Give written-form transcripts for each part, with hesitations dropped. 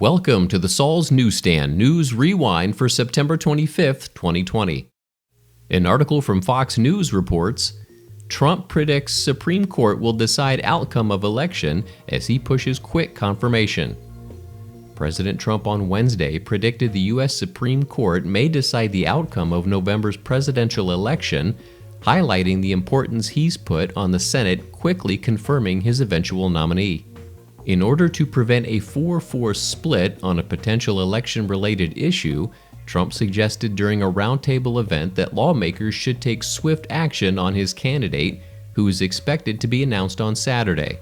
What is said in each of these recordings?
Welcome to the Saul's Newsstand News Rewind for September 25th, 2020. An article from Fox News reports, Trump predicts Supreme Court will decide outcome of election as he pushes quick confirmation. President Trump on Wednesday predicted the U.S. Supreme Court may decide the outcome of November's presidential election, highlighting the importance he's put on the Senate quickly confirming his eventual nominee. In order to prevent a 4-4 split on a potential election-related issue, Trump suggested during a roundtable event that lawmakers should take swift action on his candidate, who is expected to be announced on Saturday.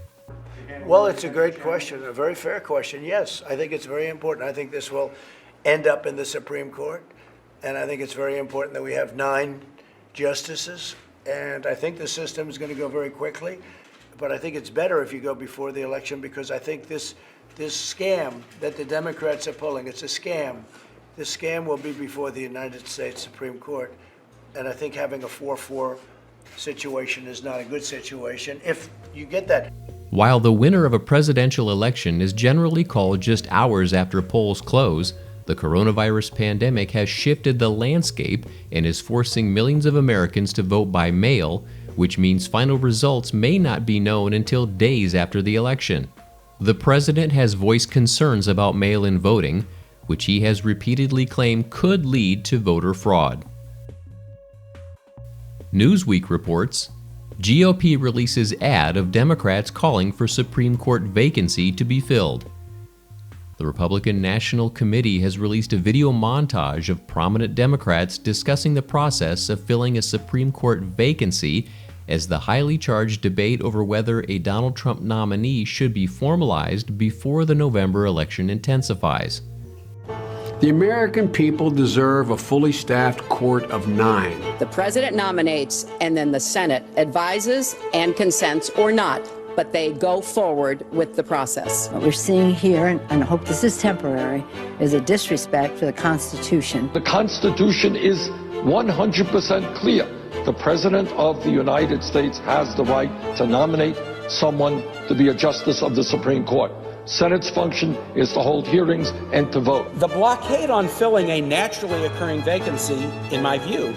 Well, it's a great question, a very fair question. Yes, I think it's very important. I think this will end up in the Supreme Court, and I think it's very important that we have 9 justices, and I think the system is going to go very quickly. But I think it's better if you go before the election, because I think this scam that the Democrats are pulling, it's a scam. This scam will be before the United States Supreme Court. And I think having a 4-4 situation is not a good situation if you get that. While the winner of a presidential election is generally called just hours after polls close, the coronavirus pandemic has shifted the landscape and is forcing millions of Americans to vote by mail, which means final results may not be known until days after the election. The president has voiced concerns about mail-in voting, which he has repeatedly claimed could lead to voter fraud. Newsweek reports, GOP releases ad of Democrats calling for Supreme Court vacancy to be filled. The Republican National Committee has released a video montage of prominent Democrats discussing the process of filling a Supreme Court vacancy as the highly charged debate over whether a Donald Trump nominee should be formalized before the November election intensifies. The American people deserve a fully staffed court of 9. The president nominates, and then the Senate advises and consents or not, but they go forward with the process. What we're seeing here, and I hope this is temporary, is a disrespect for the Constitution. The Constitution is 100% clear. The President of the United States has the right to nominate someone to be a justice of the Supreme Court. Senate's function is to hold hearings and to vote. The blockade on filling a naturally occurring vacancy, in my view,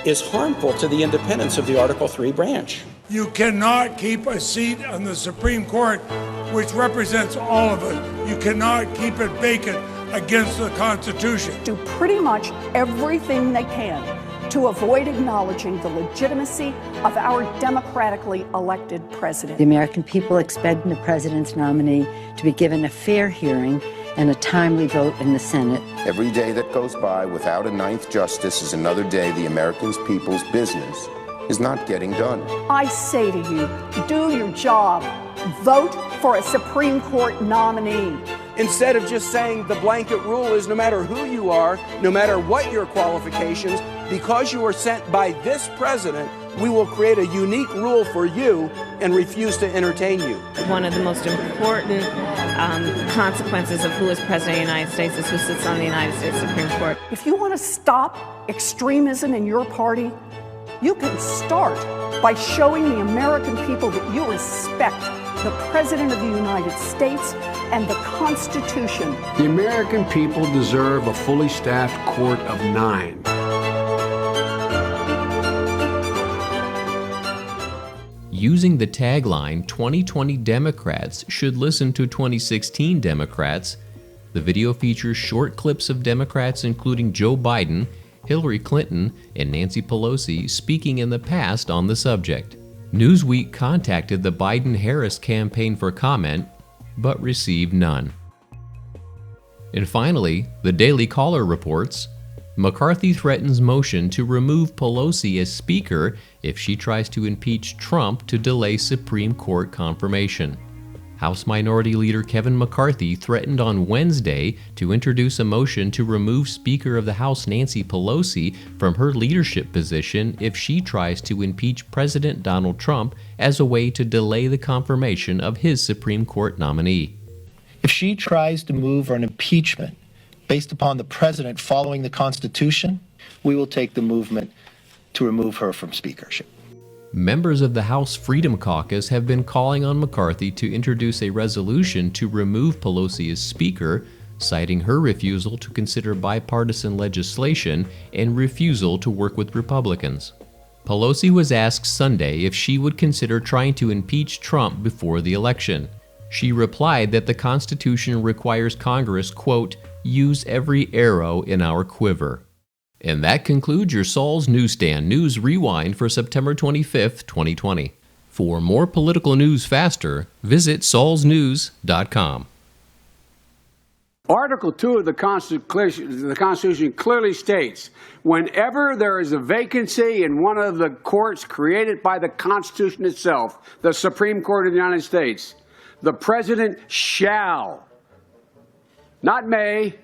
is harmful to the independence of the Article III branch. You cannot keep a seat on the Supreme Court, which represents all of us. You cannot keep it vacant against the Constitution. Do pretty much everything they can to avoid acknowledging the legitimacy of our democratically elected president. The American people expect the president's nominee to be given a fair hearing and a timely vote in the Senate. Every day that goes by without a 9th justice is another day the American people's business is not getting done. I say to you, do your job. Vote for a Supreme Court nominee. Instead of just saying the blanket rule is no matter who you are, no matter what your qualifications, because you are sent by this president, we will create a unique rule for you and refuse to entertain you. One of the most important consequences of who is president of the United States is who sits on the United States Supreme Court. If you want to stop extremism in your party, you can start by showing the American people that you respect the President of the United States and the Constitution. The American people deserve a fully staffed court of 9. Using the tagline, 2020 Democrats should listen to 2016 Democrats, the video features short clips of Democrats including Joe Biden, Hillary Clinton, and Nancy Pelosi speaking in the past on the subject. Newsweek contacted the Biden-Harris campaign for comment, but received none. And finally, the Daily Caller reports, McCarthy threatens motion to remove Pelosi as Speaker if she tries to impeach Trump to delay Supreme Court confirmation. House Minority Leader Kevin McCarthy threatened on Wednesday to introduce a motion to remove Speaker of the House Nancy Pelosi from her leadership position if she tries to impeach President Donald Trump as a way to delay the confirmation of his Supreme Court nominee. If she tries to move for an impeachment based upon the president following the Constitution, we will take the movement to remove her from speakership. Members of the House Freedom Caucus have been calling on McCarthy to introduce a resolution to remove Pelosi as Speaker, citing her refusal to consider bipartisan legislation and refusal to work with Republicans. Pelosi was asked Sunday if she would consider trying to impeach Trump before the election. She replied that the Constitution requires Congress, quote, use every arrow in our quiver. And that concludes your Saul's Newsstand News Rewind for September 25th, 2020. For more political news faster, visit saulsnews.com. Article 2 of the Constitution clearly states, whenever there is a vacancy in one of the courts created by the Constitution itself, the Supreme Court of the United States, the President shall, not may,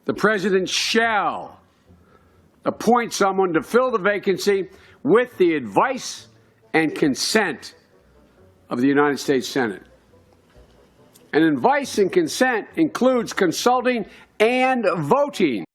the President shall appoint someone to fill the vacancy with the advice and consent of the United States Senate. And advice and consent includes consulting and voting